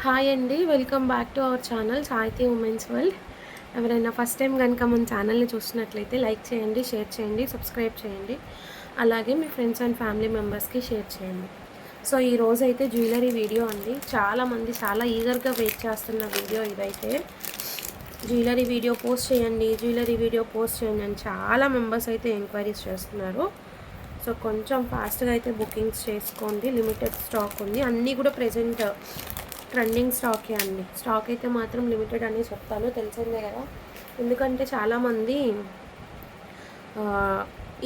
Hi అండి, welcome back to our channel సాహితీ women's world. ఎవరైనా ఫస్ట్ టైం కనుక మన ఛానల్ని చూసినట్లయితే లైక్ చేయండి, షేర్ చేయండి, సబ్స్క్రైబ్ చేయండి. అలాగే మీ ఫ్రెండ్స్ అండ్ ఫ్యామిలీ మెంబర్స్కి షేర్ చేయండి. సో ఈరోజు అయితే జ్యువెలరీ వీడియో అండి. చాలామంది చాలా ఈగర్గా వెయిట్ చేస్తున్న వీడియో ఇదైతే. జ్యువెలరీ వీడియో పోస్ట్ చేయండి, జ్యువెలరీ వీడియో పోస్ట్ చేయండి అని చాలా మెంబర్స్ అయితే ఎంక్వైరీస్ చేస్తున్నారు. సో కొంచెం ఫాస్ట్గా అయితే బుకింగ్స్ చేసుకోండి. లిమిటెడ్ స్టాక్ ఉంది, అన్నీ కూడా ప్రెజెంట్ ట్రెండింగ్ స్టాకే అండి. స్టాక్ అయితే మాత్రం లిమిటెడ్ అని చెప్తాను, తెలిసిందే కదా. ఎందుకంటే చాలామంది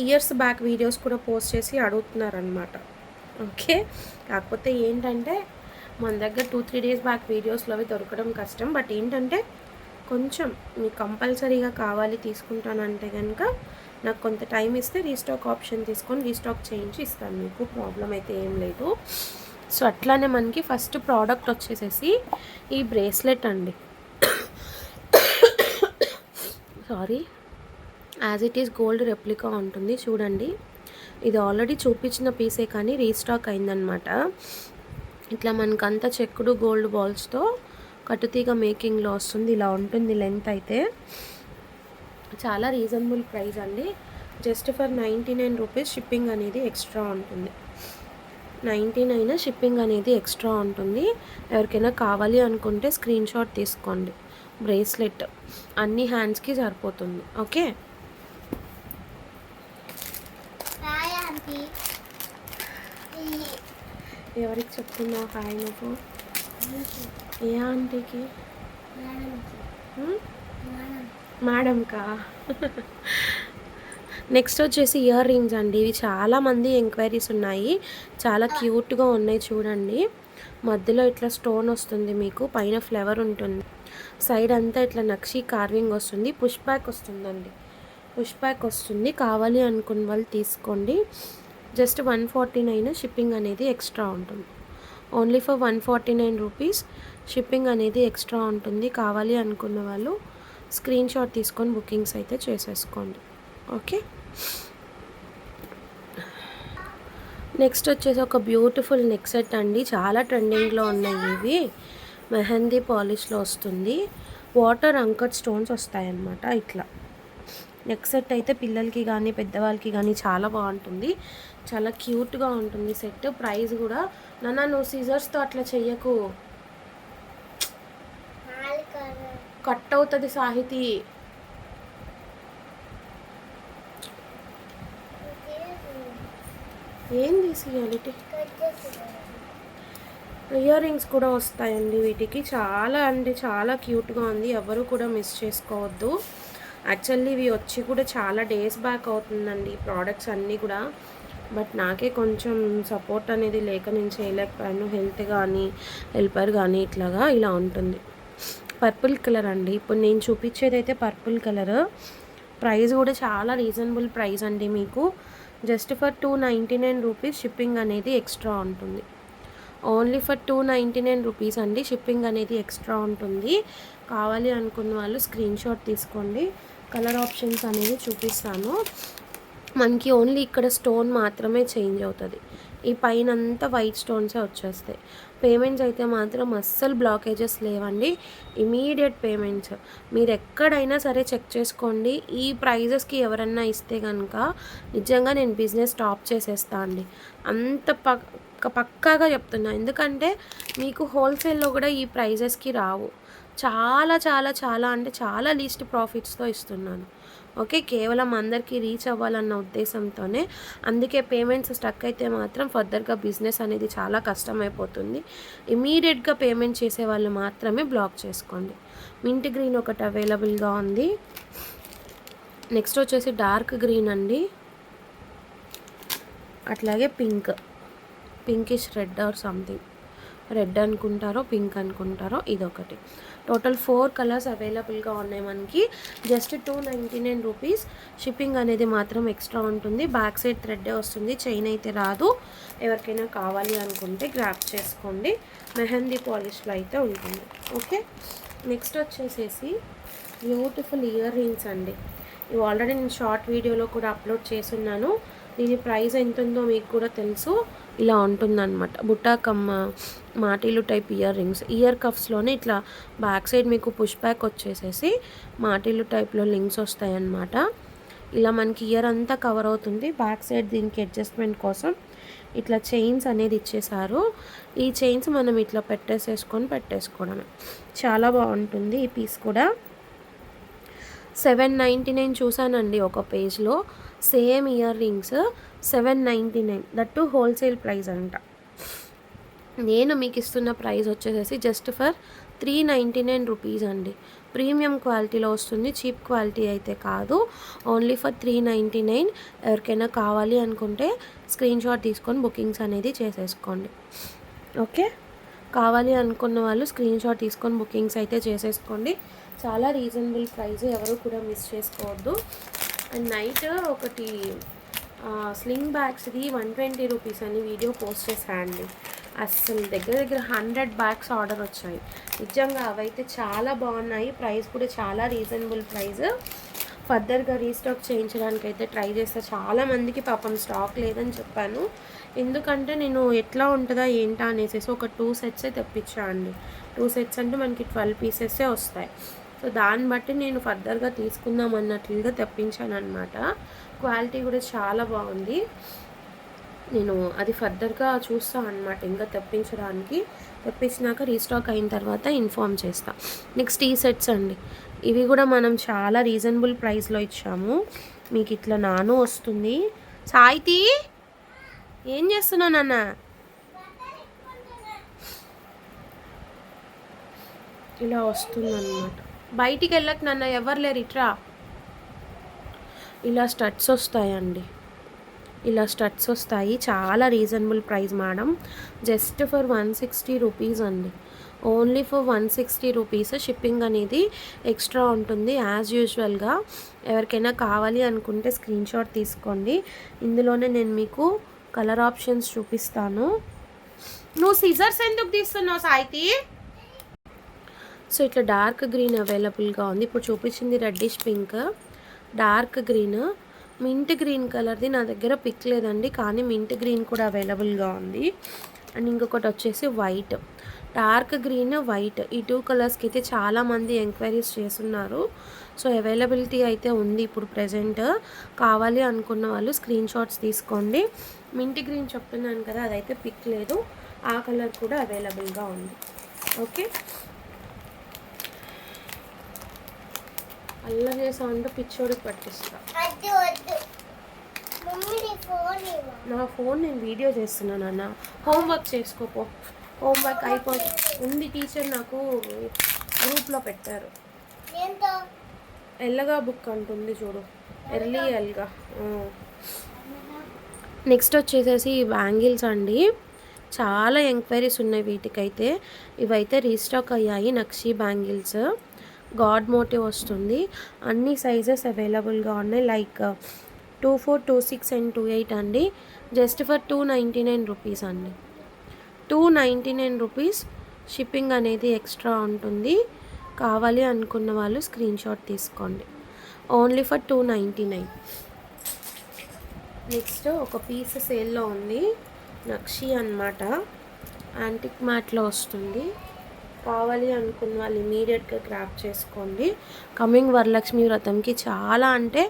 ఇయర్స్ బ్యాక్ వీడియోస్ కూడా పోస్ట్ చేసి అడుగుతున్నారనమాట. ఓకే, కాకపోతే ఏంటంటే మన దగ్గర 2-3 డేస్ బ్యాక్ వీడియోస్లో అవి దొరకడం కష్టం. బట్ ఏంటంటే కొంచెం మీకు కంపల్సరీగా కావాలి తీసుకుంటానంటే కనుక నాకు కొంత టైం ఇస్తే రీస్టాక్ ఆప్షన్ తీసుకొని రీస్టాక్ చేయించి ఇస్తాను, మీకు ప్రాబ్లం అయితే ఏం లేదు. సో అట్లానే మనకి ఫస్ట్ ప్రోడక్ట్ వచ్చేసేసి ఈ బ్రేస్లెట్ అండి. Sorry, as it is gold replica ఉంటుంది చూడండి. ఇది ఆల్రెడీ చూపించిన పీసే కానీ రీస్టాక్ అయిందనమాట. ఇట్లా మనకంతా చెక్కుడు గోల్డ్ బాల్స్తో కట్టుతీగ మేకింగ్లో వస్తుంది. ఇలా ఉంటుంది లెంత్ అయితే. చాలా రీజనబుల్ ప్రైస్ అండి. జస్ట్ ఫర్ 99 రూపీస్ షిప్పింగ్ అనేది ఎక్స్ట్రా ఉంటుంది. 99 షిప్పింగ్ అనేది ఎక్స్ట్రా ఉంటుంది. ఎవరికైనా కావాలి అనుకుంటే స్క్రీన్ షాట్ తీసుకోండి. బ్రేస్లెట్ అన్ని హ్యాండ్స్కి సరిపోతుంది. ఓకే, ఎవరికి చెప్తున్నావు హాయ్ నువ్వు? ఏ ఆంటీకి? మేడంకా? నెక్స్ట్ వచ్చేసి ఇయర్ రింగ్స్ అండి. ఇవి చాలామంది ఎంక్వైరీస్ ఉన్నాయి. చాలా క్యూట్గా ఉన్నాయి చూడండి. మధ్యలో ఇట్లా స్టోన్ వస్తుంది, మీకు పైన ఫ్లవర్ ఉంటుంది, సైడ్ అంతా ఇట్లా నక్షి కార్వింగ్ వస్తుంది. పుష్ బ్యాక్ వస్తుందండి, పుష్ బ్యాక్ వస్తుంది. కావాలి అనుకున్న వాళ్ళు తీసుకోండి. జస్ట్ 149 షిప్పింగ్ అనేది ఎక్స్ట్రా ఉంటుంది. ఓన్లీ ఫర్ 149 రూపీస్ షిప్పింగ్ అనేది ఎక్స్ట్రా ఉంటుంది. కావాలి అనుకున్న వాళ్ళు స్క్రీన్ షాట్ తీసుకొని బుకింగ్స్ అయితే చేసేసుకోండి. ఓకే, నెక్స్ట్ వచ్చేసి ఒక బ్యూటిఫుల్ నెక్ సెట్ అండి. చాలా ట్రెండింగ్లో ఉన్నాయి ఇవి. మెహందీ పాలిష్లో వస్తుంది. వాటర్ అంకట్ స్టోన్స్ వస్తాయన్నమాట. ఇట్లా నెక్ సెట్ అయితే పిల్లలకి కానీ పెద్దవాళ్ళకి కానీ చాలా బాగుంటుంది. చాలా క్యూట్గా ఉంటుంది సెట్. ప్రైస్ కూడా నువ్వు సీజర్స్తో అట్లా చెయ్యకు, కట్ అవుతుంది సాహితీ. ఏం తీసేయాలి? ఇయర్ రింగ్స్ కూడా వస్తాయండి వీటికి. చాలా అంటే చాలా క్యూట్గా ఉంది, ఎవరు కూడా మిస్ చేసుకోవద్దు. యాక్చువల్లీ ఇవి వచ్చి కూడా చాలా డేస్ బ్యాక్ అవుతుందండి ఈ ప్రోడక్ట్స్ అన్నీ కూడా. బట్ నాకే కొంచెం సపోర్ట్ అనేది లేక నేను చేయలేకపోయాను. హెల్త్ కానీ హెల్పర్ కానీ ఇట్లాగా ఇలా ఉంటుంది. పర్పుల్ కలర్ అండి. ఇప్పుడు నేను చూపించేది అయితే పర్పుల్ కలర్. ప్రైస్ కూడా చాలా రీజనబుల్ ప్రైస్ అండి. మీకు జస్ట్ ఫర్ 299 రూపీస్ షిప్పింగ్ అనేది ఎక్స్ట్రా ఉంటుంది. ఓన్లీ ఫర్ 299 రూపీస్ అండి, షిప్పింగ్ అనేది ఎక్స్ట్రా ఉంటుంది. కావాలి అనుకున్న వాళ్ళు స్క్రీన్ షాట్ తీసుకోండి. కలర్ ఆప్షన్స్ అనేది చూపిస్తాను. మనకి ఓన్లీ ఇక్కడ స్టోన్ మాత్రమే చేంజ్ అవుతుంది. ఈ పైన అంతా వైట్ స్టోన్సే వచ్చేస్తాయి. పేమెంట్స్ అయితే మాత్రం అస్సలు బ్లాకేజెస్ లేవండి. Immediate payments. మీరు ఎక్కడైనా సరే చెక్ చేసుకోండి. ఈ ప్రైజెస్కి ఎవరన్నా ఇస్తే కనుక నిజంగా నేను బిజినెస్ స్టాప్ చేసేస్తా అండి. అంత పక్కాగా చెప్తున్నా. ఎందుకంటే మీకు హోల్సేల్లో కూడా ఈ ప్రైజెస్కి రావు. చాలా చాలా చాలా అంటే చాలా లీస్ట్ ప్రాఫిట్స్తో ఇస్తున్నాను. ఓకే, కేవలం అందరికీ రీచ్ అవ్వాలన్న ఉద్దేశంతోనే. అందుకే పేమెంట్స్ స్టక్ అయితే మాత్రం ఫర్దర్గా బిజినెస్ అనేది చాలా కష్టమైపోతుంది. ఇమీడియట్గా పేమెంట్ చేసే వాళ్ళు మాత్రమే బ్లాక్ చేసుకోండి. మింట్ గ్రీన్ ఒకటి అవైలబుల్గా ఉంది. నెక్స్ట్ వచ్చేసి డార్క్ గ్రీన్ అండి. అట్లాగే pinkish red or something, red అనుకుంటారో పింక్ అనుకుంటారో, ఇదొకటి. టోటల్ 4 కలర్స్ అవైలబుల్గా ఉన్నాయి మనకి. జస్ట్ 299 రూపీస్ షిప్పింగ్ అనేది మాత్రం ఎక్స్ట్రా ఉంటుంది. బ్యాక్ సైడ్ థ్రెడ్డే వస్తుంది, చైన్ అయితే రాదు. ఎవరికైనా కావాలి అనుకుంటే గ్రాప్ చేసుకోండి. మెహందీ పాలిష్లో అయితే ఉంటుంది. ఓకే, నెక్స్ట్ వచ్చేసేసి బ్యూటిఫుల్ ఇయర్ రింగ్స్ అండి. ఇవి ఆల్రెడీ నేను షార్ట్ వీడియోలో కూడా అప్లోడ్ చేస్తున్నాను. దీని ప్రైస్ ఎంత ఉందో మీకు కూడా తెలుసు. ఇలా ఉంటుందన్నమాట. బుట్టా కమ్మ మాటీలు టైప్ ఇయర్ రింగ్స్, ఇయర్ కఫ్స్లోనే ఇట్లా బ్యాక్ సైడ్ మీకు పుష్ బ్యాక్ వచ్చేసేసి మాటీలు టైప్లో లింక్స్ వస్తాయన్నమాట. ఇలా మనకి ఇయర్ అంతా కవర్ అవుతుంది. బ్యాక్ సైడ్ దీనికి అడ్జస్ట్మెంట్ కోసం ఇట్లా చైన్స్ అనేది ఇచ్చేసారు. ఈ చైన్స్ మనం ఇట్లా పెట్టేసుకోవడమే. చాలా బాగుంటుంది ఈ పీస్ కూడా. 799 చూసానండి ఒక పేజ్లో. Same ear rings 799, that wholesale price అంట. నేను మీకు ఇస్తున్న ప్రైస్ వచ్చేసేసి జస్ట్ ఫర్ 399 రూపీస్ అండి. ప్రీమియం క్వాలిటీలో వస్తుంది, చీప్ క్వాలిటీ అయితే కాదు. Only for 399. ఎవరికైనా కావాలి అనుకుంటే స్క్రీన్ షాట్ తీసుకొని బుకింగ్స్ అనేది చేసేసుకోండి. ఓకే, కావాలి అనుకున్న వాళ్ళు స్క్రీన్ షాట్ తీసుకొని బుకింగ్స్ అయితే చేసేసుకోండి. చాలా రీజనబుల్ ప్రైస్, ఎవరు కూడా మిస్ చేసుకోవద్దు. అండ్ నైట్ ఒకటి స్లింగ్ బ్యాగ్స్ది 120 రూపీస్ అని వీడియో పోస్ట్ చేశానండి. అస్సలు దగ్గర 100 బ్యాగ్స్ ఆర్డర్ వచ్చాయి. నిజంగా అవైతే చాలా బాగున్నాయి. ప్రైస్ కూడా చాలా రీజనబుల్ ప్రైస్. ఫర్దర్గా రీస్టాక్ చేయించడానికి అయితే ట్రై చేస్తా. చాలామందికి పాపం స్టాక్ లేదని చెప్పాను. ఎందుకంటే నేను ఎట్లా ఉంటుందా ఏంటా అనేసి ఒక 2 సెట్స్ తెప్పించా అండి. 2 సెట్స్ అంటే మనకి 12 పీసెసే వస్తాయి. సో దాన్ని బట్టి నేను ఫర్దర్గా తీసుకుందాం అన్నట్లుగా తెప్పించాను అనమాట. క్వాలిటీ కూడా చాలా బాగుంది. నేను అది ఫర్దర్గా చూస్తాను అనమాట ఇంకా తెప్పించినాక రీస్టాక్ అయిన తర్వాత ఇన్ఫామ్ చేస్తా. నెక్స్ట్ ఈ సెట్స్ అండి. ఇవి కూడా మనం చాలా రీజనబుల్ ప్రైస్లో ఇచ్చాము. మీకు ఇట్లా నాను వస్తుంది. సాయితి ఏం చేస్తున్నావు నాన్న? ఇలా వస్తుంది అన్నమాట. బయటికి వెళ్ళకు నాన్న, ఎవరు లేరు, ఇట్రా. ఇలా స్టడ్స్ వస్తాయండి. ఇలా స్టడ్స్ వస్తాయి. చాలా reasonable price madam. Just for 160 rupees అండి. Only for 160 rupees. షిప్పింగ్ అనేది ఎక్స్ట్రా ఉంటుంది యాజ్ యూజువల్గా. ఎవరికైనా కావాలి అనుకుంటే స్క్రీన్ షాట్ తీసుకోండి. ఇందులోనే నేను మీకు కలర్ ఆప్షన్స్ చూపిస్తాను. నువ్వు సిజర్స్ ఎందుకు తీస్తున్నావు సాయితి? సో ఇట్లా డార్క్ గ్రీన్ అవైలబుల్గా ఉంది. ఇప్పుడు చూపించింది reddish pink, dark green, mint green కలర్ది నా దగ్గర పిక్ లేదండి, కానీ మింట్ గ్రీన్ కూడా అవైలబుల్గా ఉంది. అండ్ ఇంకొకటి వచ్చేసి వైట్, డార్క్ గ్రీన్, వైట్. ఈ 2 కలర్స్కి అయితే చాలామంది ఎంక్వైరీస్ చేస్తున్నారు. సో అవైలబిలిటీ అయితే ఉంది ఇప్పుడు ప్రెజెంట్. కావాలి అనుకున్న వాళ్ళు స్క్రీన్ షాట్స్ తీసుకోండి. మింట్ గ్రీన్ చెప్తున్నాను కదా, అదైతే పిక్ లేదు. ఆ కలర్ కూడా అవైలబుల్గా ఉంది. ఓకే, అల్లా చేసామంటే పిచ్చోడికి పట్టిస్తా. నా ఫోన్ నేను వీడియో చేస్తున్నాను అన్న. హోంవర్క్ చేసుకోపో. హోంవర్క్ ఉంది. టీచర్ నాకు గ్రూప్లో పెట్టారు. ఎల్లగా బుక్ అంటుంది చూడు, ఎర్లీ ఎల్గా. నెక్స్ట్ వచ్చేసేసి ఈ బ్యాంగిల్స్ అండి. చాలా ఎంక్వైరీస్ ఉన్నాయి వీటికైతే. ఇవైతే రీస్టాక్ అయ్యాయి. నక్షి బ్యాంగిల్స్, గాడ్ మోటివ్ వస్తుంది. అన్ని సైజెస్ అవైలబుల్గా ఉన్నాయి. లైక్ 24, 26 అండ్ 28 అండి. జస్ట్ ఫర్ 299 రూపీస్ అండి. 299 రూపీస్. షిప్పింగ్ అనేది ఎక్స్ట్రా ఉంటుంది. కావాలి అనుకున్న వాళ్ళు స్క్రీన్ షాట్ తీసుకోండి. Only for 299. నెక్స్ట్ ఒక పీస్ సేల్లో ఉంది. నక్షి అన్నమాట. యాంటిక్ మ్యాట్లో వస్తుంది. కావాలి అనుకున్న వాళ్ళు ఇమీడియట్గా గ్రాప్ చేసుకోండి. కమింగ్ వరలక్ష్మి వ్రతంకి చాలా అంటే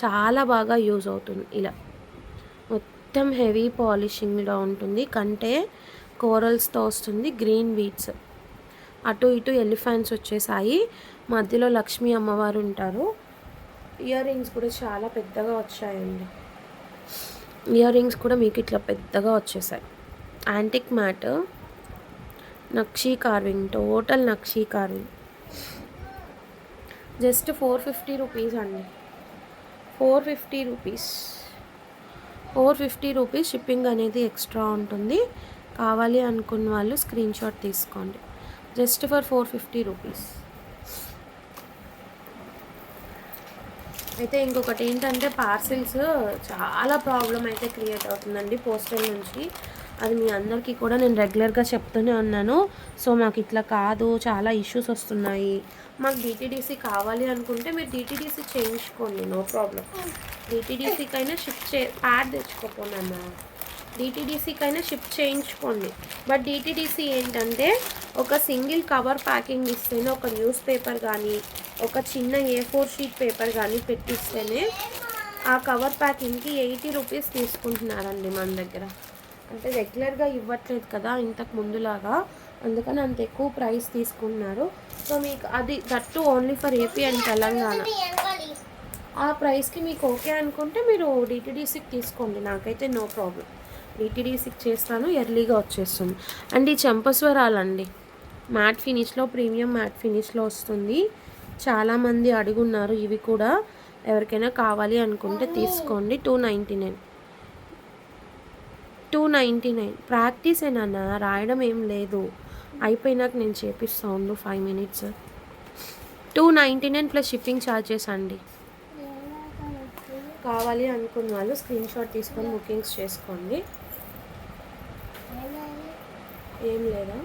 చాలా బాగా యూజ్ అవుతుంది. ఇలా మొత్తం హెవీ పాలిషింగ్లో ఉంటుంది. కంటే కోరల్స్తో వస్తుంది. గ్రీన్ బీడ్స్, అటు ఇటు ఎలిఫెంట్స్ వచ్చేసాయి. మధ్యలో లక్ష్మీ అమ్మవారు ఉంటారు. ఇయర్ రింగ్స్ కూడా చాలా పెద్దగా వచ్చాయండి. ఇయర్ రింగ్స్ కూడా మీకు ఇట్లా పెద్దగా వచ్చేసాయి. Antique mat, nakshi carving, total nakshi carving. Just 450 rupees అండి. 450 రూపీస్. 450 రూపీస్. షిప్పింగ్ అనేది ఎక్స్ట్రా ఉంటుంది. కావాలి అనుకున్న వాళ్ళు స్క్రీన్ షాట్ తీసుకోండి. Just for 450 rupees. అయితే ఇంకొకటి ఏంటంటే పార్సిల్స్ చాలా ప్రాబ్లం అయితే క్రియేట్ అవుతుందండి పోస్టల్ నుంచి. అది మీ అందరికీ కూడా నేను రెగ్యులర్గా చెప్తూనే ఉన్నాను. సో మాకు ఇట్లా కాదు, చాలా ఇష్యూస్ వస్తున్నాయి, మాకు డిటీడీసీ కావాలి అనుకుంటే మీరు డిటీడీసీ చేయించుకోండి, నో ప్రాబ్లం. డిటీడీసీకైనా ప్యాడ్ తెచ్చుకోపోనన్నా, డిటీడీసీకైనా షిప్ చేయించుకోండి. బట్ డిటీడీసీ ఏంటంటే ఒక సింగిల్ కవర్ ప్యాకింగ్ ఇస్తేనే, ఒక న్యూస్ పేపర్ కానీ ఒక చిన్న A4 షీట్ పేపర్ కానీ పెట్టిస్తేనే ఆ కవర్ ప్యాకింగ్కి 80 రూపీస్ తీసుకుంటున్నారండి మన దగ్గర. అంటే రెగ్యులర్గా ఇవ్వట్లేదు కదా ఇంతకు ముందులాగా, అందుకని అంత ఎక్కువ ప్రైస్ తీసుకుంటున్నారు. సో మీకు అది that only for AP and Telangana. ఆ ప్రైస్కి మీకు ఓకే అనుకుంటే మీరు డిటీడీసీకి తీసుకోండి, నాకైతే నో ప్రాబ్లం. డిటీడీసీకి చేస్తాను, ఎర్లీగా వచ్చేస్తుంది. అండ్ ఈ చెంపస్వరాలండి మ్యాట్ ఫినిష్లో, ప్రీమియం మ్యాట్ ఫినిష్లో వస్తుంది. చాలామంది అడుగున్నారు, ఇవి కూడా ఎవరికైనా కావాలి అనుకుంటే తీసుకోండి. 299 ప్రాక్టీస్ ఏనా, రాయడం ఏం లేదు, అయిపోయినాక నేను చేపిస్తాను 5 minutes. 299 ప్లస్ షిప్పింగ్ ఛార్జెస్ అండి. కావాలి అనుకున్న వాళ్ళు స్క్రీన్ షాట్ తీసుకొని బుకింగ్స్ చేసుకోండి. ఏం లేదా.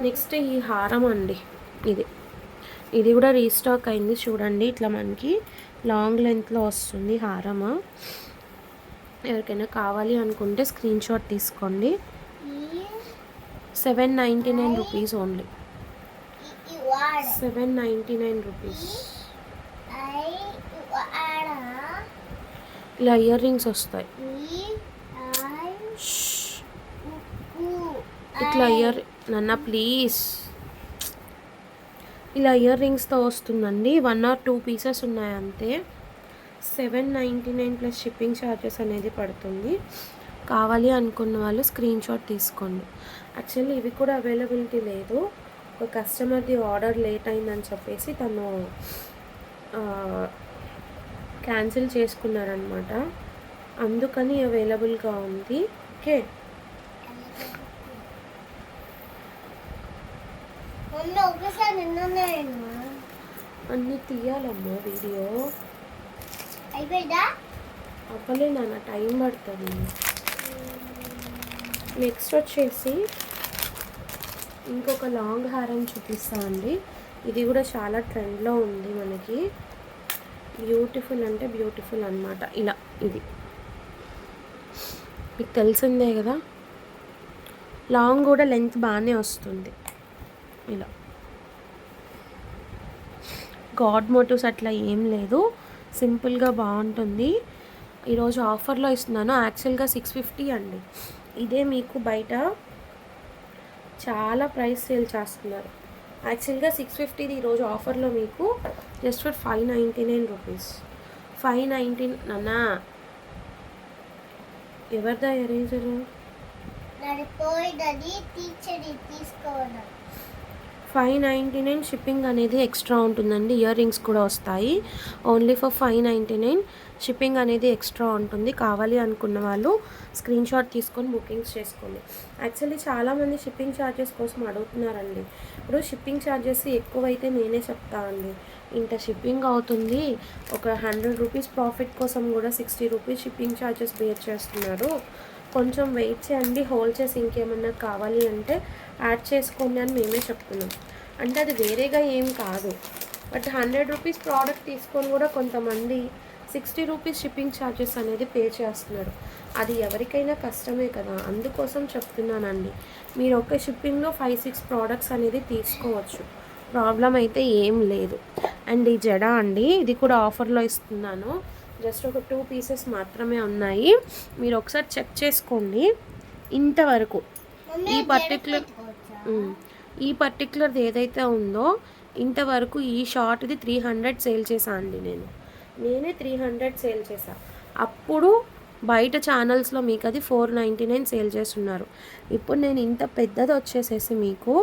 నెక్స్ట్ ఈ హారం అండి, ఇది కూడా రీస్టాక్ అయింది చూడండి. ఇట్లా మనకి లాంగ్ లెంత్లో వస్తుంది హారము. ఎవరికైనా కావాలి అనుకుంటే స్క్రీన్ షాట్ తీసుకోండి. 799 రూపీస్ ఓన్లీ, 799 రూపీస్. ఇలా ఇయర్ రింగ్స్ వస్తాయి, ఇట్లా నాన్న ప్లీజ్, ఇలా ఇయర్ రింగ్స్తో వస్తుందండి. 1 or 2 పీసెస్ ఉన్నాయి అంతే. 799 ప్లస్ షిప్పింగ్ ఛార్జెస్ అనేది పడుతుంది. కావాలి అనుకున్న వాళ్ళు స్క్రీన్ షాట్ తీసుకోండి. యాక్చువల్లీ ఇవి కూడా అవైలబిలిటీ లేదు, ఒక కస్టమర్ది ఆర్డర్ లేట్ అయిందని చెప్పేసి తను క్యాన్సిల్ చేసుకున్నారనమాట, అందుకని అవైలబుల్గా ఉంది. ఓకే, అన్నీ తీయాలమ్మా వీడియో. అవ్వలే నాన్న, టైం పడుతుంది. నెక్స్ట్ వచ్చేసి ఇంకొక లాంగ్ హారం చూపిస్తా అండి. ఇది కూడా చాలా ట్రెండ్లో ఉంది మనకి, బ్యూటిఫుల్ అంటే బ్యూటిఫుల్ అనమాట. ఇలా ఇది మీకు తెలిసిందే కదా, లాంగ్ కూడా లెంత్ బాగానే వస్తుంది. ఇలా గాడ్ మోటివ్స్ అట్లా ఏం లేదు, సింపుల్గా బాగుంటుంది. ఈరోజు ఆఫర్లో ఇస్తున్నాను. యాక్చువల్గా 650 అండి, ఇదే మీకు బయట చాలా ప్రైస్ సేల్ చేస్తున్నారు. యాక్చువల్గా 650, ఈరోజు ఆఫర్లో మీకు జస్ట్ ఫర్ 599 రూపీస్. 519 నాన్న, ఎవరిదా ఎరేజరు? 599 షిప్పింగ్ అనేది ఎక్స్ట్రా ఉంటుందండి. ఇయర్ రింగ్స్ కూడా వస్తాయి. ఓన్లీ ఫర్ 599 షిప్పింగ్ అనేది ఎక్స్ట్రా ఉంటుంది. కావాలి అనుకున్న వాళ్ళు స్క్రీన్ షాట్ తీసుకొని బుకింగ్స్ చేసుకోండి. యాక్చువల్లీ చాలామంది షిప్పింగ్ ఛార్జెస్ కోసం అడుగుతున్నారండి. ఇప్పుడు షిప్పింగ్ ఛార్జెస్ ఎక్కువైతే నేనే చెప్తానండి, ఇంత షిప్పింగ్ అవుతుంది, ఒక 100 రూపీస్ ప్రాఫిట్ కోసం కూడా 60 రూపీస్ షిప్పింగ్ ఛార్జెస్ బేర్ చేస్తున్నారు, కొంచెం వెయిట్ చేయండి, హోల్డ్ చేసి ఇంకేమన్నా కావాలి అంటే యాడ్ చేసుకోండి అని మేమే చెప్తున్నాం. అంటే అది వేరేగా ఏం కాదు. బట్ 100 రూపీస్ ప్రోడక్ట్ తీసుకొని కూడా కొంతమంది 60 రూపీస్ షిప్పింగ్ ఛార్జెస్ అనేది పే చేస్తున్నారు. అది ఎవరికైనా కష్టమే కదా, అందుకోసం చెప్తున్నానండి. మీరు ఒక షిప్పింగ్లో 5-6 ప్రోడక్ట్స్ అనేది తీసుకోవచ్చు, ప్రాబ్లం అయితే ఏం లేదు. అండ్ ఈ జడ అండి, ఇది కూడా ఆఫర్లో ఇస్తున్నాను. జస్ట్ ఒక 2 పీసెస్ మాత్రమే ఉన్నాయి, మీరు ఒకసారి చెక్ చేసుకోండి. ఇంతవరకు ఈ పర్టిక్యులర్ది ఏదైతే ఉందో ఇంతవరకు ఈ షార్ట్ది 300 సేల్ చేసా అండి. నేనే 300 సేల్ చేసా. అప్పుడు బయట ఛానల్స్లో మీకు అది 499 సేల్ చేస్తున్నారు. ఇప్పుడు నేను ఇంత పెద్దది వచ్చేసేసి మీకు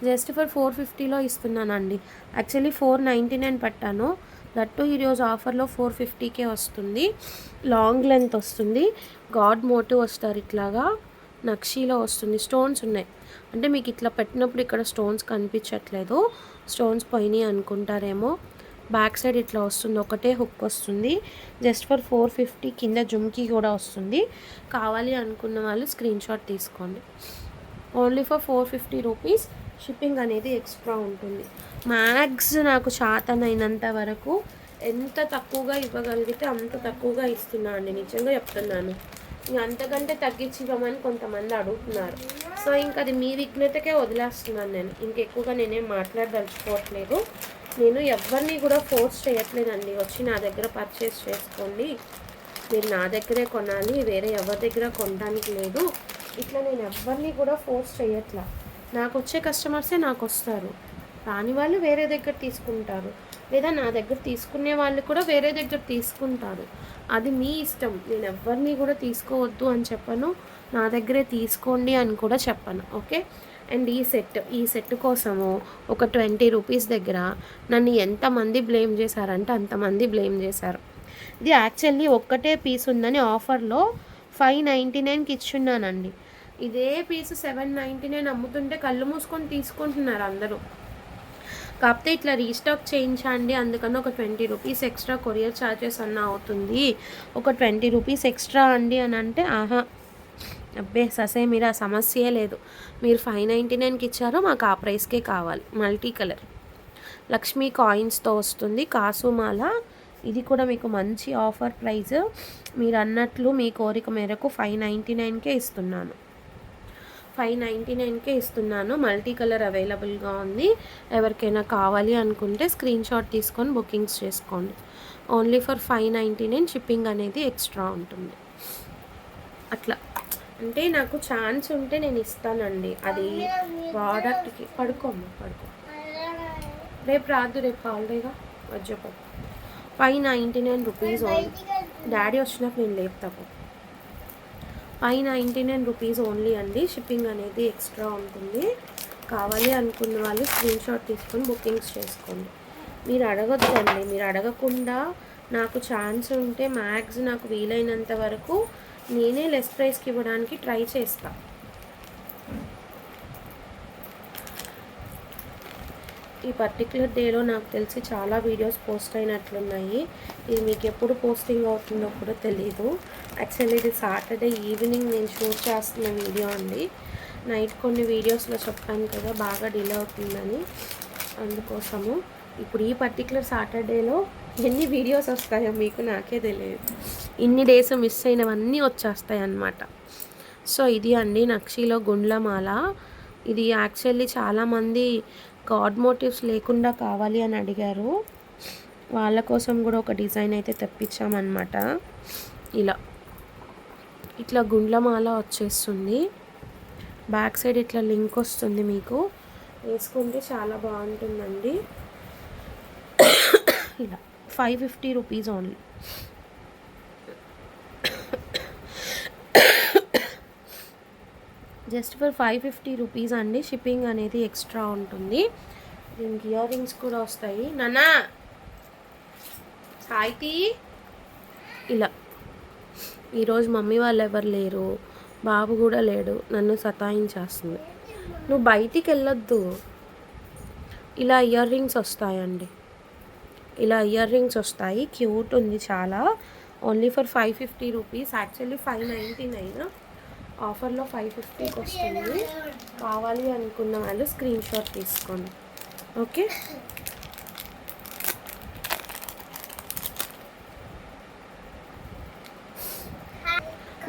జస్ట్ ఫర్ 450లో ఇస్తున్నానండి. యాక్చువల్లీ 499 పెట్టాను, దట్టు ఈరోజు ఆఫర్లో 450కే వస్తుంది. లాంగ్ లెంత్ వస్తుంది, గాడ్ మోటివ్ వస్తారు, ఇట్లాగా నక్షీలో వస్తుంది. స్టోన్స్ ఉన్నాయి అంటే మీకు ఇట్లా పెట్టినప్పుడు ఇక్కడ స్టోన్స్ కనిపించట్లేదు, స్టోన్స్ పోయినాయి అనుకుంటారేమో. బ్యాక్ సైడ్ ఇట్లా వస్తుంది, ఒకటే హుక్ వస్తుంది. జస్ట్ ఫర్ 450 కింద జుమ్కీ కూడా వస్తుంది. కావాలి అనుకున్న వాళ్ళు స్క్రీన్ షాట్ తీసుకోండి. Only for 450 rupees. షిప్పింగ్ అనేది ఎక్స్ట్రా ఉంటుంది. మ్యాక్స్ నాకు శాతనైనంత వరకు ఎంత తక్కువగా ఇవ్వగలిగితే అంత తక్కువగా ఇస్తున్నాను అండి, నిజంగా చెప్తున్నాను. ఇంక అంతకంటే తగ్గించి ఇవ్వమని కొంతమంది అడుగుతున్నారు. సో ఇంక అది మీ విఘ్నతకే వదిలేస్తున్నాను నేను. ఇంకెక్కువగా నేనేం మాట్లాడదలుచుకోవట్లేదు. నేను ఎవరిని కూడా ఫోర్స్ చేయట్లేదండి, వచ్చి నా దగ్గర పర్చేస్ చేసుకోండి, మీరు నా దగ్గరే కొనాలి, వేరే ఎవరి దగ్గర కొనడానికి లేదు. ఇట్లా నేను ఎవరిని కూడా ఫోర్స్ చేయట్లా. నాకు వచ్చే కస్టమర్సే నాకు వస్తారు, రాని వాళ్ళు వేరే దగ్గర తీసుకుంటారు, లేదా నా దగ్గర తీసుకునే వాళ్ళు కూడా వేరే దగ్గర తీసుకుంటారు. అది మీ ఇష్టం. నేను ఎవరిని కూడా తీసుకోవద్దు అని చెప్పను, నా దగ్గరే తీసుకోండి అని కూడా చెప్పను. ఓకే. అండ్ ఈ సెట్ కోసము ఒక 20 రూపీస్ దగ్గర నన్ను ఎంతమంది బ్లేమ్ చేశారంటే అంతమంది బ్లేమ్ చేశారు. ఇది యాక్చువల్లీ ఒక్కటే పీస్ ఉందని ఆఫర్లో 599కి ఇచ్చున్నానండి. ఇదే పీస్ 799 అమ్ముతుంటే కళ్ళు మూసుకొని తీసుకుంటున్నారు అందరూ. కాకపోతే ఇట్లా రీస్టాక్ చేయించండి, అందుకని ఒక 20 రూపీస్ ఎక్స్ట్రా కొరియర్ ఛార్జెస్ అన్న అవుతుంది, ఒక 20 రూపీస్ ఎక్స్ట్రా అండి అని అంటే ఆహా అబ్బే ససే మీరు ఆ సమస్యే లేదు. మీరు 599కి ఇచ్చారో మాకు ఆ ప్రైస్కే కావాలి. మల్టీ కలర్ లక్ష్మీ కాయిన్స్తో వస్తుంది, కాసుమాల. ఇది కూడా మీకు మంచి ఆఫర్ ప్రైస్. మీరు అన్నట్లు మీ కోరిక మేరకు 599కే ఇస్తున్నాను. 599కే ఇస్తున్నాను. మల్టీ కలర్ అవైలబుల్గా ఉంది. ఎవరికైనా కావాలి అనుకుంటే స్క్రీన్ షాట్ తీసుకొని బుకింగ్స్ చేసుకోండి. Only for 599. షిప్పింగ్ అనేది ఎక్స్ట్రా ఉంటుంది. అట్లా అంటే నాకు ఛాన్స్ ఉంటే నేను ఇస్తానండి. అది ప్రోడక్ట్కి పడుకో రేపు రాదు, రేపు హాలిడేగా వచ్చేపో. 599 రూపీస్ ఓన్లీ. డాడీ వచ్చినాక నేను లేపుతాను. 599 రూపీస్ ఓన్లీ అండి. షిప్పింగ్ అనేది ఎక్స్ట్రా ఉంటుంది. కావాలి అనుకున్న వాళ్ళు స్క్రీన్ షాట్ తీసుకొని బుకింగ్స్ చేసుకోండి. మీరు అడగొద్దండి, మీరు అడగకుండా నాకు ఛాన్స్ ఉంటే మ్యాక్స్ నాకు వీలైనంత వరకు నేనే లెస్ ప్రైస్కి ఇవ్వడానికి ట్రై చేస్తాను. ఈ పర్టికులర్ డేలో నాకు తెలిసి చాలా వీడియోస్ పోస్ట్ అయినట్లున్నాయి. ఇది మీకు ఎప్పుడు పోస్టింగ్ అవుతుందో కూడా తెలీదు. యాక్చువల్లీ ఇది సాటర్డే ఈవినింగ్ నేను షూట్ చేస్తున్న వీడియో అండి. నైట్ కొన్ని వీడియోస్లో చెప్పాను కదా బాగా డిలే అవుతుందని, అందుకోసము. ఇప్పుడు ఈ పర్టికులర్ సాటర్డేలో ఎన్ని వీడియోస్ వస్తాయో మీకు నాకే తెలియదు. ఇన్ని డేస్ మిస్ అయినవన్నీ వచ్చేస్తాయి అన్నమాట. సో ఇది అండి నక్షీలో గుండ్లమాల. ఇది యాక్చువల్లీ చాలామంది గాడ్ మోటివ్స్ లేకుండా కావాలి అని అడిగారు. వాళ్ళ కోసం కూడా ఒక డిజైన్ అయితే తెప్పించామన్నమాట. ఇట్లా గుండ్లమాల వచ్చేస్తుంది. బ్యాక్ సైడ్ ఇట్లా లింక్ వస్తుంది, మీకు వేసుకుంటే చాలా బాగుంటుందండి. ఇలా 550 rupees only. Just for 550 rupees అండి. షిప్పింగ్ అనేది ఎక్స్ట్రా ఉంటుంది. దీనికి ఇయర్ రింగ్స్ కూడా వస్తాయి. నానా సాయితీ ఇలా. ఈరోజు మమ్మీ వాళ్ళు ఎవరు లేరు, బాబు కూడా లేడు, నన్ను సతాయించేస్తుంది. నువ్వు బయటికి వెళ్ళొద్దు. ఇలా ఇయర్ రింగ్స్ వస్తాయండి, ఇలా ఇయర్ రింగ్స్ వస్తాయి. క్యూట్ ఉంది చాలా. Only for 550 rupees. యాక్చువల్లీ 599, ఆఫర్లో 550కి వస్తుంది. కావాలి అనుకున్న వాళ్ళు స్క్రీన్ షాట్ తీసుకోండి. ఓకే.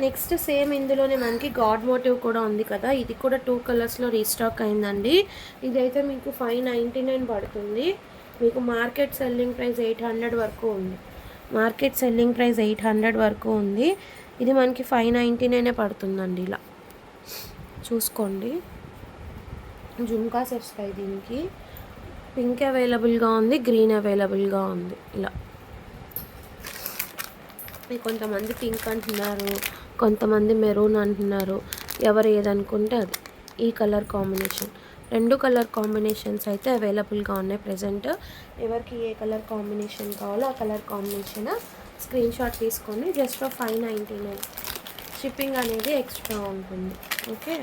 నెక్స్ట్ సేమ్ ఇందులోనే మనకి గాడ్ మోటివ్ కూడా ఉంది కదా, ఇది కూడా 2 కలర్స్లో రీస్టాక్ అయిందండి. ఇదైతే మీకు 599 పడుతుంది. మీకు మార్కెట్ సెల్లింగ్ ప్రైస్ 800 వరకు ఉంది. మార్కెట్ సెల్లింగ్ ప్రైస్ 800 వరకు ఉంది. ఇది మనకి 599 పడుతుందండి. ఇలా చూసుకోండి. జుమ్కాస్ వస్తాయి దీనికి. పింక్ అవైలబుల్గా ఉంది, గ్రీన్ అవైలబుల్గా ఉంది. ఇలా కొంతమంది పింక్ అంటున్నారు, కొంతమంది మెరూన్ అంటున్నారు. ఎవరు ఏదనుకుంటే అది. ఈ కలర్ కాంబినేషన్, 2 కలర్ కాంబినేషన్స్ అయితే అవైలబుల్గా ఉన్నాయి ప్రజెంట్. ఎవరికి ఏ కలర్ కాంబినేషన్ కావాలో ఆ కలర్ కాంబినేషన్ స్క్రీన్ షాట్ తీసుకొని జస్ట్ 599. షిప్పింగ్ అనేది ఎక్స్ట్రా ఉంటుంది. ఓకే.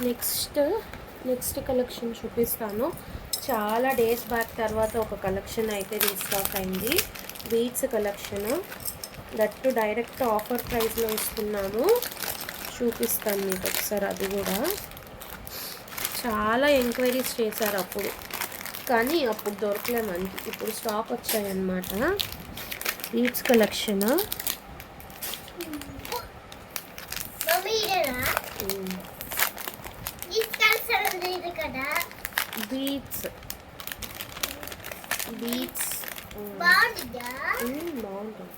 నెక్స్ట్ కలెక్షన్ చూపిస్తాను. చాలా డేస్ బ్యాక్ తర్వాత ఒక కలెక్షన్ అయితే రీస్టాక్ అయింది. Beats collection, that direct offer ప్రైస్లో ఇస్తున్నాము. చూపిస్తాను మీకు ఒకసారి. అది కూడా చాలా ఎంక్వైరీస్ చేశారు అప్పుడు, కానీ అప్పుడు దొరకలే మనకి. ఇప్పుడు స్టాక్ వచ్చాయన్నమాట. బీట్స్ కలెక్షన్ బీట్స్ బాగుంటుంది.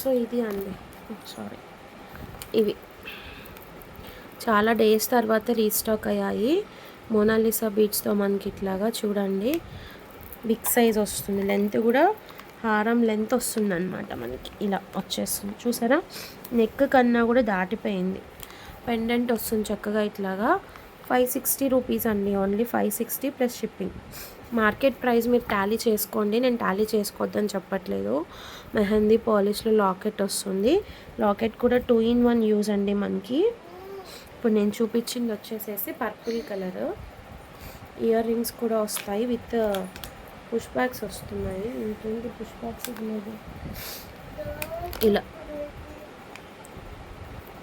సో ఇది అండి, సారీ, ఇవి చాలా డేస్ తర్వాత రీస్టాక్ అయ్యాయి. మోనాలిసా బీట్స్తో మనకి ఇట్లాగా చూడండి బిగ్ సైజ్ వస్తుంది. లెంత్ కూడా హారం లెంత్ వస్తుంది అనమాట మనకి. ఇలా వచ్చేస్తుంది చూసారా, నెక్ కన్నా కూడా దాటిపోయింది. పెండెంట్ వస్తుంది చక్కగా ఇట్లాగా. 560 రూపీస్ అండి, only 560 plus shipping. Market price మీరు టాలీ చేసుకోండి, నేను టాలీ చేసుకోవద్దని చెప్పట్లేదు. మెహందీ పాలిష్లో లాకెట్ వస్తుంది. లాకెట్ కూడా 2-in-1 యూజ్ అండి మనకి. ఇప్పుడు నేను చూపించింది వచ్చేసేసి పర్పుల్ కలర్. ఇయర్ రింగ్స్ కూడా వస్తాయి విత్ పుష్ బ్యాగ్స్ వస్తున్నాయి. ఇంకేంటి పుష్ బ్యాగ్స్ లేదు, ఇలా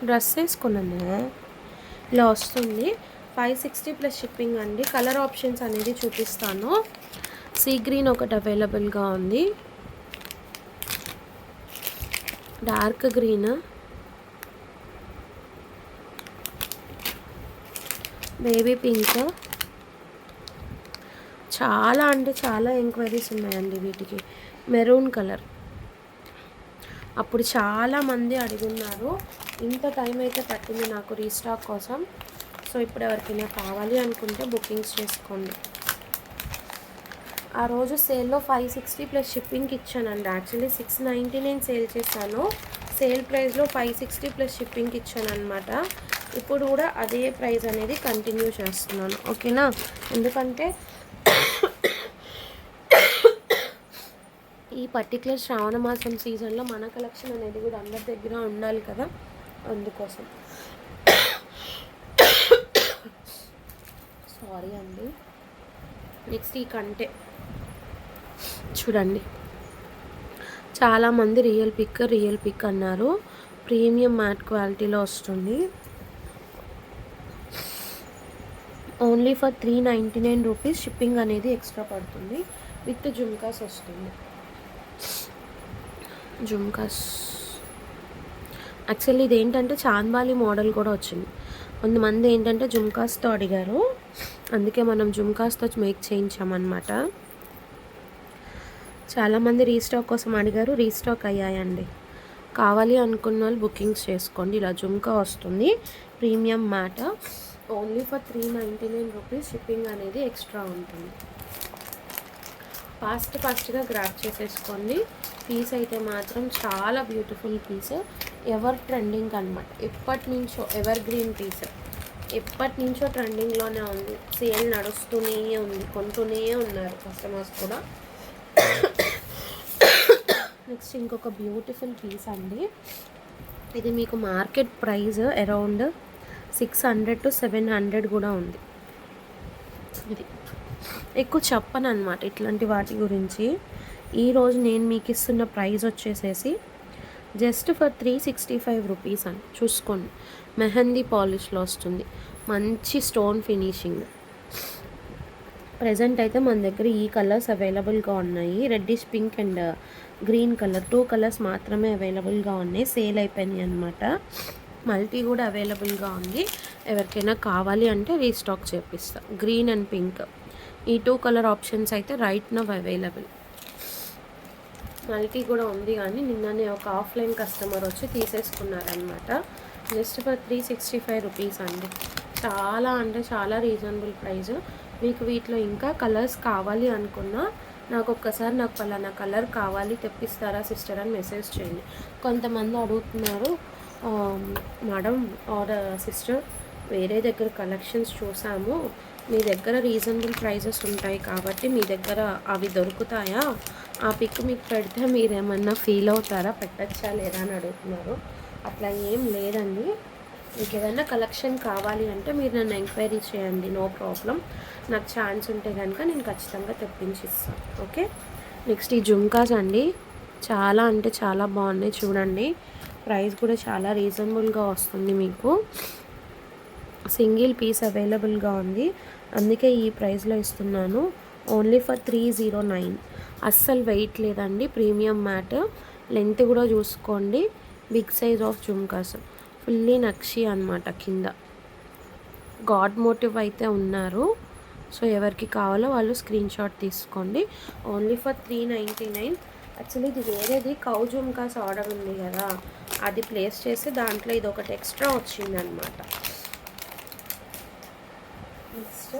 డ్రెస్ వేసుకున్నాను ఇలా వస్తుంది. 560 ప్లస్ షిప్పింగ్ అండి. కలర్ ఆప్షన్స్ అనేది చూపిస్తాను. సీ గ్రీన్ ఒకటి అవైలబుల్గా ఉంది, డార్క్ గ్రీన్, బేబీ పింక్. చాలా అంటే చాలా ఎంక్వైరీస్ ఉన్నాయండి వీటికి. మెరూన్ కలర్ అప్పుడు చాలామంది అడుగున్నారు. ఇంత టైం అయితే పట్టింది నాకు రీస్టాక్ కోసం. సో ఇప్పుడు ఎవరికైనా కావాలి అనుకుంటే బుకింగ్స్ చేసుకోండి. ఆ రోజు సేల్లో 560 ప్లస్ షిప్పింగ్కి ఇచ్చానండి. యాక్చువల్లీ 699 సేల్ చేశాను. సేల్ ప్రైస్లో 560 ప్లస్ షిప్పింగ్కి ఇచ్చాను అనమాట. ఇప్పుడు కూడా అదే ప్రైస్ అనేది కంటిన్యూ చేస్తున్నాను, ఓకేనా? ఎందుకంటే ఈ పర్టికులర్ శ్రావణ మాసం సీజన్లో మన కలెక్షన్ అనేది కూడా అందరి దగ్గర ఉండాలి కదా, అందుకోసం. సారీ అండి. నెక్స్ట్ ఈ కంటే చూడండి, చాలామంది రియల్ పిక్ అన్నారు. ప్రీమియం మ్యాట్ క్వాలిటీలో వస్తుంది. Only for 399 rupees. షిప్పింగ్ అనేది ఎక్స్ట్రా పడుతుంది. విత్ జుమ్కాస్ వస్తుంది. జుమ్కాస్ యాక్చువల్లీ ఇది ఏంటంటే చాంద్బాలి మోడల్ కూడా వచ్చింది. కొంతమంది ఏంటంటే జుమ్కాస్తో అడిగారు, అందుకే మనం జుమ్కాస్తో మేక్ చేయించామన్నమాట. చాలామంది రీస్టాక్ కోసం అడిగారు, రీస్టాక్ అయ్యాయండి. కావాలి అనుకున్న వాళ్ళు బుకింగ్స్ చేసుకోండి. ఇలా జుమ్కా వస్తుంది, premium matte. Only for 399 rupees. Shipping అనేది ఎక్స్ట్రా ఉంటుంది. ఫాస్ట్గా గ్రాప్ చేసేసుకోండి. పీస్ అయితే మాత్రం చాలా బ్యూటిఫుల్ పీస్. ఎవర్ ట్రెండింగ్ అనమాట. ఎప్పటి నుంచో ఎవర్ గ్రీన్ పీస్, ఎప్పటి నుంచో ట్రెండింగ్లోనే ఉంది. సేల్ నడుస్తూనే ఉంది, కొంటూనే ఉన్నారు కస్టమర్స్ కూడా. నెక్స్ట్ ఇంకొక బ్యూటిఫుల్ పీస్ అండి. ఇది మీకు మార్కెట్ ప్రైస్ అరౌండ్ 600 to 700 కూడా ఉంది. ఇది ఎక్కువ చెప్పను అనమాట ఇట్లాంటి వాటి గురించి. ఈరోజు నేను మీకు ఇస్తున్న ప్రైస్ వచ్చేసేసి జస్ట్ ఫర్ 365 రూపీస్ అని చూసుకోండి. మెహందీ పాలిష్లో వస్తుంది, మంచి స్టోన్ ఫినిషింగ్. ప్రజెంట్ అయితే మన దగ్గర ఈ కలర్స్ అవైలబుల్గా ఉన్నాయి. Reddish pink and green colour, 2 colours మాత్రమే అవైలబుల్గా ఉన్నాయి. సేల్ అయిపోయినాయి అనమాట. మల్టీ కూడా అవైలబుల్గా ఉంది. ఎవరికైనా కావాలి అంటే రీస్టాక్ చేపిస్తా. గ్రీన్ అండ్ పింక్ ఈ 2 కలర్ ఆప్షన్స్ అయితే రైట్ నవ్ అవైలబుల్. మల్టీ కూడా ఉంది, కానీ నిన్ననే ఒక ఆఫ్లైన్ కస్టమర్ వచ్చి తీసేసుకున్నారనమాట. జస్ట్ ఫర్ 365 రూపీస్ అండి. చాలా అంటే చాలా రీజనబుల్ ప్రైస్. మీకు వీటిలో ఇంకా కలర్స్ కావాలి అనుకున్నా నాకు పలానా కలర్ కావాలి తెప్పిస్తారా సిస్టర్ అని మెసేజ్ చేయండి. కొంతమంది అడుగుతున్నారు, మేడం ఆర్డర్ సిస్టర్ వేరే దగ్గర కలెక్షన్స్ చూసాము, మీ దగ్గర రీజనబుల్ ప్రైజెస్ ఉంటాయి కాబట్టి మీ దగ్గర అవి దొరుకుతాయా, ఆ పిక్ మీకు పెడితే మీరేమన్నా ఫీల్ అవుతారా, పెట్టచ్చా లేదా అని అడుగుతున్నారు. అట్లా ఏం లేదండి. మీకు ఏదైనా కలెక్షన్ కావాలి అంటే మీరు నన్ను ఎంక్వైరీ చేయండి, నో ప్రాబ్లం. నాకు ఛాన్స్ ఉంటే కనుక నేను ఖచ్చితంగా తెప్పించి ఇస్తాను. ఓకే. నెక్స్ట్ ఈ జుమ్కాస్ అండి, చాలా అంటే చాలా బాగున్నాయి చూడండి. ప్రైస్ కూడా చాలా రీజనబుల్గా వస్తుంది మీకు. సింగిల్ పీస్ అవైలబుల్గా ఉంది, అందుకే ఈ ప్రైస్లో ఇస్తున్నాను. Only for 309. అస్సలు వెయిట్ లేదండి, ప్రీమియం మ్యాట్. లెంత్ కూడా చూసుకోండి, big size of jhumkas. Fully నక్షి అనమాట, కింద గాడ్ మోటివ్ అయితే ఉన్నారు. సో ఎవరికి కావాలో వాళ్ళు స్క్రీన్ షాట్ తీసుకోండి. Only for 399. యాక్చువల్లీ ఇది వేరేది కౌ జుమ్కాస్ ఆర్డర్ ఉంది కదా, అది ప్లేస్ చేసి దాంట్లో ఇది ఒకటి ఎక్స్ట్రా వచ్చిందనమాట. నెక్స్ట్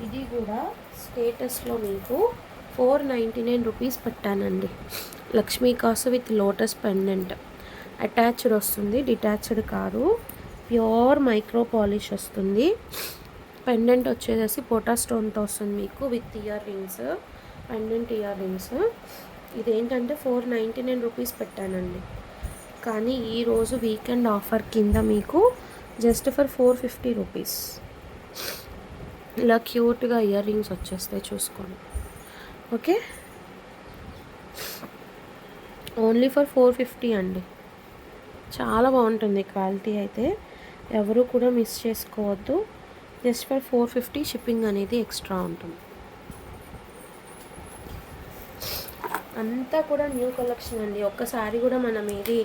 ఇది కూడా స్టేటస్లో మీకు 499 రూపీస్ పెట్టానండి. లక్ష్మీ కాసు విత్ లోటస్ పెండెంట్. అటాచ్డ్ వస్తుంది, డిటాచ్డ్ కాదు. ప్యూర్ మైక్రో పాలిష్ వస్తుంది. పెండెంట్ వచ్చేసి పోటా స్టోన్తో వస్తుంది మీకు, with ear rings, pendant ear rings. ఇదేంటంటే 499 రూపీస్ పెట్టానండి, కానీ ఈరోజు వీకెండ్ ఆఫర్ కింద మీకు జస్ట్ ఫర్ 450 రూపీస్ ఇలా క్యూట్గా ఇయర్ రింగ్స్ వచ్చేస్తాయి, చూసుకోండి. ఓకే, ఓన్లీ ఫర్ 450 అండి. చాలా బాగుంటుంది క్వాలిటీ అయితే, ఎవరు కూడా మిస్ చేసుకోవద్దు. జస్ట్ ఫర్ 450, షిప్పింగ్ అనేది ఎక్స్ట్రా ఉంటుంది. అంతా కూడా న్యూ కలెక్షన్ అండి. ఒక్కసారి కూడా మనం ఇది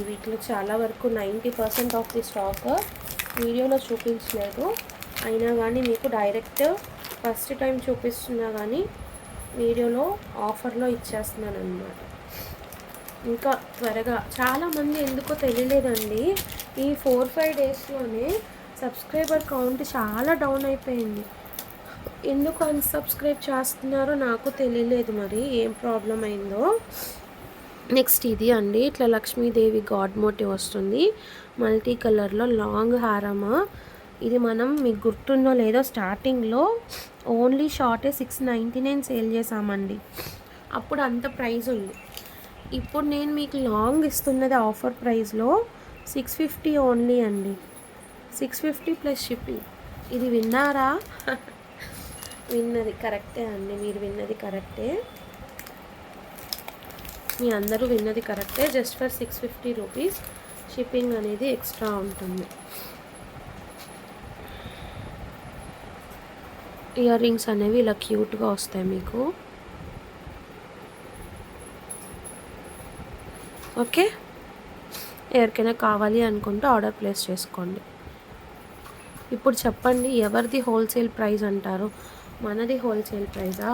వీటిలో చాలా వరకు 90% ఆఫ్ ది స్టాక్ వీడియోలో చూపించలేదు. అయినా కానీ మీకు డైరెక్ట్ ఫస్ట్ టైం చూపిస్తున్నా కానీ వీడియోలో ఆఫర్లో ఇచ్చేస్తున్నాను అనమాట. ఇంకా త్వరగా, చాలామంది ఎందుకో తెలియలేదండి, ఈ 4-5 డేస్లోనే సబ్స్క్రైబర్ కౌంట్ చాలా డౌన్ అయిపోయింది. ఎందుకు అన్సబ్స్క్రైబ్ చేస్తున్నారో నాకు తెలియలేదు, మరి ఏం ప్రాబ్లం అయిందో. నెక్స్ట్ ఇది అండి, ఇట్లా లక్ష్మీదేవి గాడ్ మోటివ్ వస్తుంది, మల్టీ కలర్లో లాంగ్ హారమా. ఇది మనం మీకు గుర్తుందో లేదో స్టార్టింగ్లో ఓన్లీ షార్టే 699 సేల్ చేసామండి, అప్పుడు అంత ప్రైస్ ఉంది. ఇప్పుడు నేను మీకు లాంగ్ ఇస్తున్నది ఆఫర్ ప్రైస్లో 650 ఓన్లీ అండి, 650 ప్లస్ షిప్పింగ్. ఇది విన్నారా? విన్నది కరెక్టే అండి, మీరు విన్నది కరెక్టే, మీ అందరూ విన్నది కరెక్టే. జస్ట్ ఫర్ 650 రూపీస్, షిప్పింగ్ అనేది ఎక్స్ట్రా ఉంటుంది. ఇయర్ రింగ్స్ అనేవి ఇలా క్యూట్గా వస్తాయి మీకు. ఓకే, ఎవరికైనా కావాలి అనుకుంటే ఆర్డర్ ప్లేస్ చేసుకోండి. ఇప్పుడు చెప్పండి, ఎవరిది హోల్సేల్ ప్రైస్ అంటారు? మనది హోల్సేల్ ప్రైజా?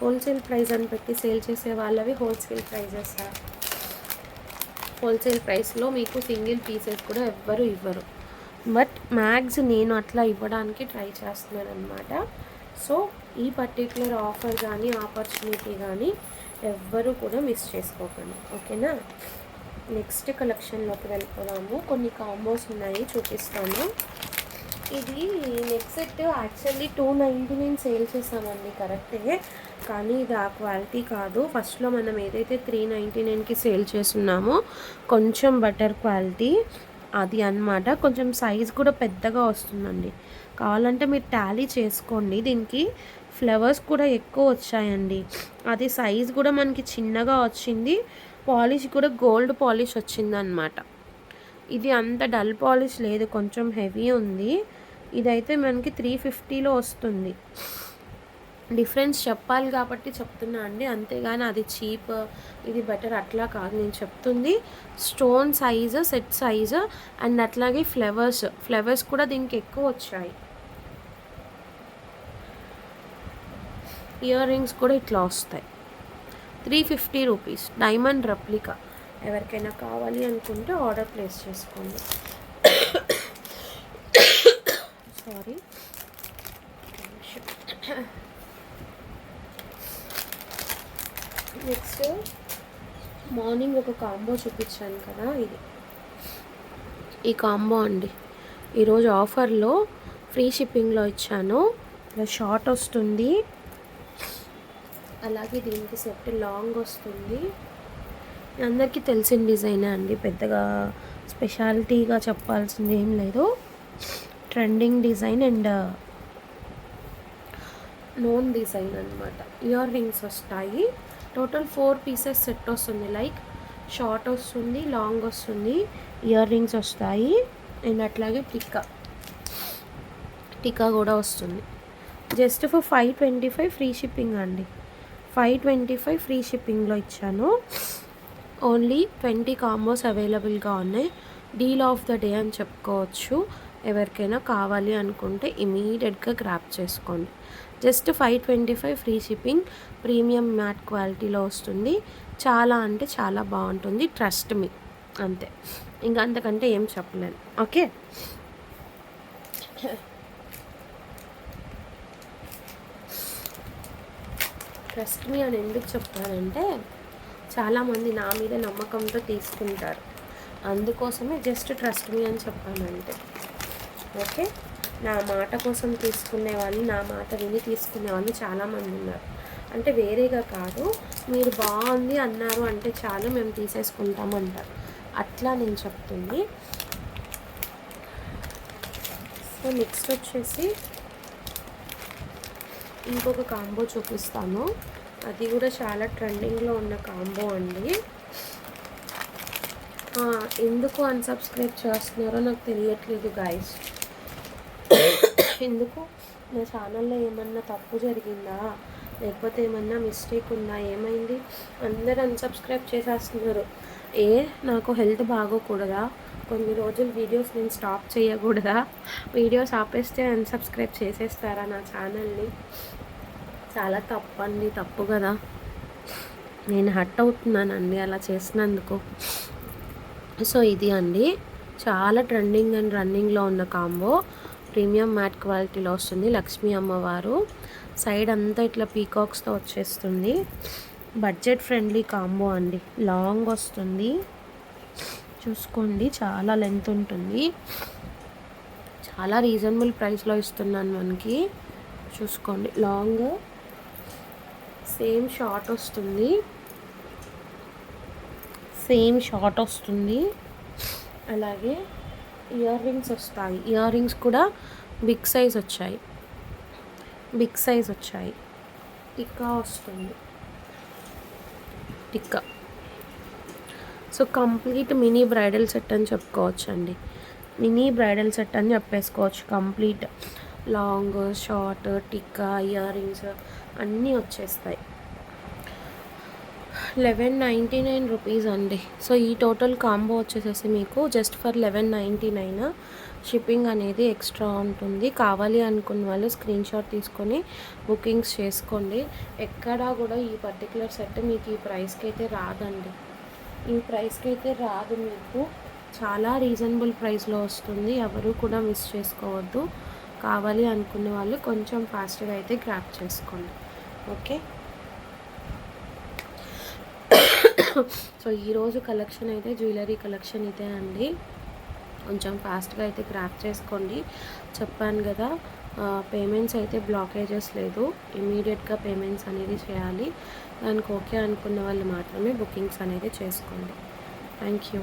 హోల్సేల్ ప్రైస్ అని పెట్టి సేల్ చేసే వాళ్ళవి హోల్సేల్ ప్రైజెసా? హోల్సేల్ ప్రైస్లో మీకు సింగిల్ పీసెస్ కూడా ఎవ్వరు ఇవ్వరు, బట్ మ్యాక్స్ నేను అట్లా ఇవ్వడానికి ట్రై చేస్తున్నాను అనమాట. సో ఈ పర్టిక్యులర్ ఆఫర్ కానీ ఆపర్చునిటీ కానీ ఎవ్వరూ కూడా మిస్ చేసుకోకండి, ఓకేనా. నెక్స్ట్ కలెక్షన్లోకి వెళ్ళిపోదాము. కొన్ని కాంబోస్ ఉన్నాయి, చూపిస్తాను. ఇది నెక్ సెట్ యాక్చువల్లీ 299 సేల్ చేసామండి, కరెక్టే, కానీ ఇది ఆ క్వాలిటీ కాదు. ఫస్ట్లో మనం ఏదైతే 399కి సేల్ చేస్తున్నామో కొంచెం బెటర్ క్వాలిటీ అది అన్నమాట. కొంచెం సైజ్ కూడా పెద్దగా వస్తుందండి, కావాలంటే మీరు టాలీ చేసుకోండి. దీనికి ఫ్లవర్స్ కూడా ఎక్కువ వచ్చాయండి, అది సైజ్ కూడా మనకి చిన్నగా వచ్చింది. పాలిష్ కూడా గోల్డ్ పాలిష్ వచ్చిందనమాట. ఇది అంత డల్ పాలిష్ లేదు, కొంచెం హెవీ ఉంది. ఇదైతే మనకి 350లో వస్తుంది. డిఫరెన్స్ చెప్పాలి కాబట్టి చెప్తున్నా అండి, అంతేగాని అది చీప్ ఇది బెటర్ అట్లా కాదు. నేను చెప్తుంది stone size, set size, and అట్లాగే ఫ్లవర్స్ కూడా దీనికి ఎక్కువ వచ్చాయి. ఇయర్ రింగ్స్ కూడా ఇట్లా వస్తాయి. 350 రూపీస్, డైమండ్ రెప్లికా. ఎవరికైనా కావాలి అనుకుంటే ఆర్డర్ ప్లేస్ చేసుకోండి. సారీ, నెక్స్ట్ మార్నింగ్ ఒక కాంబో చూపించాను కదా, ఈ కాంబో అండి. ఈరోజు ఆఫర్లో ఫ్రీ షిప్పింగ్లో ఇచ్చాను. ఇలా షార్ట్ వస్తుంది, అలాగే దీనికి సెట్ లాంగ్ వస్తుంది. అందరికీ తెలిసిన డిజైనే అండి, పెద్దగా స్పెషాలిటీగా చెప్పాల్సింది ఏం లేదు. Trending design and known design అనమాట. ఇయర్ రింగ్స్ వస్తాయి. టోటల్ 4 పీసెస్ సెట్ వస్తుంది. లైక్ షార్ట్ వస్తుంది, లాంగ్ వస్తుంది, ఇయర్ రింగ్స్ వస్తాయి అండ్ అట్లాగే టిక్కా కూడా వస్తుంది. జస్ట్ ఫర్ 525 ఫ్రీ షిప్పింగ్ అండి. 525 ఫ్రీ షిప్పింగ్లో ఇచ్చాను. ఓన్లీ 20 కాంబోస్ అవైలబుల్గా ఉన్నాయి. డీల్ ఆఫ్ ద డే అని చెప్పుకోవచ్చు. ఎవరికైనా కావాలి అనుకుంటే ఇమీడియట్గా గ్రాప్ చేసుకోండి. Just 525 free shipping. Premium matte క్వాలిటీలో వస్తుంది. చాలా అంటే చాలా బాగుంటుంది. ట్రస్ట్ మీ, అంతే. ఇంకా అంతకంటే ఏం చెప్పలేను. ఓకే, ట్రస్ట్ మీ అని ఎందుకు చెప్తానంటే చాలామంది నా మీద నమ్మకంతో తీసుకుంటారు. అందుకోసమే జస్ట్ ట్రస్ట్ మీ అని చెప్పానంటే. ఓకే, నా మాట కోసం తీసుకునే వాళ్ళు, నా మాట విని తీసుకునే వాళ్ళు చాలామంది ఉన్నారు. అంటే వేరేగా కాదు, మీరు బాగుంది అన్నారు అంటే చాలు మేము తీసేసుకుంటాం అంటారు. అట్లా నేను చెప్తుంది. సో నెక్స్ట్ వచ్చేసి ఇంకొక కాంబో చూపిస్తాను. అది కూడా చాలా ట్రెండింగ్లో ఉన్న కాంబో అండి. ఎందుకు అన్సబ్స్క్రైబ్ చేస్తున్నారో నాకు తెలియట్లేదు గైస్. ఎందుకు నా ఛానల్లో ఏమన్నా తప్పు జరిగిందా, లేకపోతే ఏమన్నా మిస్టేక్ ఉందా, ఏమైంది? అందరూ అన్సబ్స్క్రైబ్ చేసేస్తున్నారు. నాకు హెల్త్ బాగోకూడదా? కొన్ని రోజులు వీడియోస్ నేను స్టాప్ చేయకూడదా? వీడియోస్ ఆపేస్తే అన్సబ్స్క్రైబ్ చేసేస్తారా నా ఛానల్ని? చాలా తప్పండి, తప్పు కదా. నేను హర్ట్ అవుతున్నానండి అలా చేసినందుకు. సో ఇది అండి, చాలా ట్రెండింగ్ అండ్ రన్నింగ్లో ఉన్న కాంబో. ప్రీమియం మ్యాట్ క్వాలిటీలో వస్తుంది. లక్ష్మీ అమ్మవారు సైడ్ అంతా ఇట్లా పీకాక్స్తో వచ్చేస్తుంది. బడ్జెట్ ఫ్రెండ్లీ కాంబో అండి. లాంగ్ వస్తుంది, చూసుకోండి. చాలా లెంత్ ఉంటుంది. చాలా రీజనబుల్ ప్రైస్లో ఇస్తున్నాను మనకి. చూసుకోండి, లాంగ్ సేమ్ షార్ట్ వస్తుంది. అలాగే ఇయర్ రింగ్స్ వస్తాయి. ఇయర్ రింగ్స్ కూడా బిగ్ సైజ్ వచ్చాయి. టిక్కా వస్తుంది. So complete mini bridal set అని చెప్పుకోవచ్చు అండి. మినీ బ్రైడల్ సెట్ అని చెప్పేసుకోవచ్చు. Complete long, short, tikka, earrings అన్నీ వచ్చేస్తాయి. 1199 రూపీస్ అండి. సో ఈ టోటల్ కాంబో వచ్చేసేసి మీకు జస్ట్ ఫర్ 1199. షిప్పింగ్ అనేది ఎక్స్ట్రా ఉంటుంది. కావాలి అనుకున్న వాళ్ళు స్క్రీన్ షాట్ తీసుకొని బుకింగ్స్ చేసుకోండి. ఎక్కడా కూడా ఈ పర్టికులర్ సెట్ మీకు ఈ ప్రైస్కి అయితే రాదండి. మీకు చాలా రీజనబుల్ ప్రైస్లో వస్తుంది. ఎవరు కూడా మిస్ చేసుకోవద్దు. కావాలి అనుకున్న వాళ్ళు కొంచెం ఫాస్ట్గా అయితే గ్రాప్ చేసుకోండి. ఓకే, సో ఈరోజు కలెక్షన్ అయితే జ్యువెలరీ కలెక్షన్ ఇదే అండి. కొంచెం ఫాస్ట్గా అయితే గ్రాప్ చేసుకోండి. చెప్పాను కదా, పేమెంట్స్ అయితే బ్లాకేజెస్ లేదు. ఇమీడియట్గా పేమెంట్స్ అనేది చేయాలి. దానికి ఓకే అనుకున్న వాళ్ళు మాత్రమే బుకింగ్స్ అనేది చేసుకోండి. Thank you.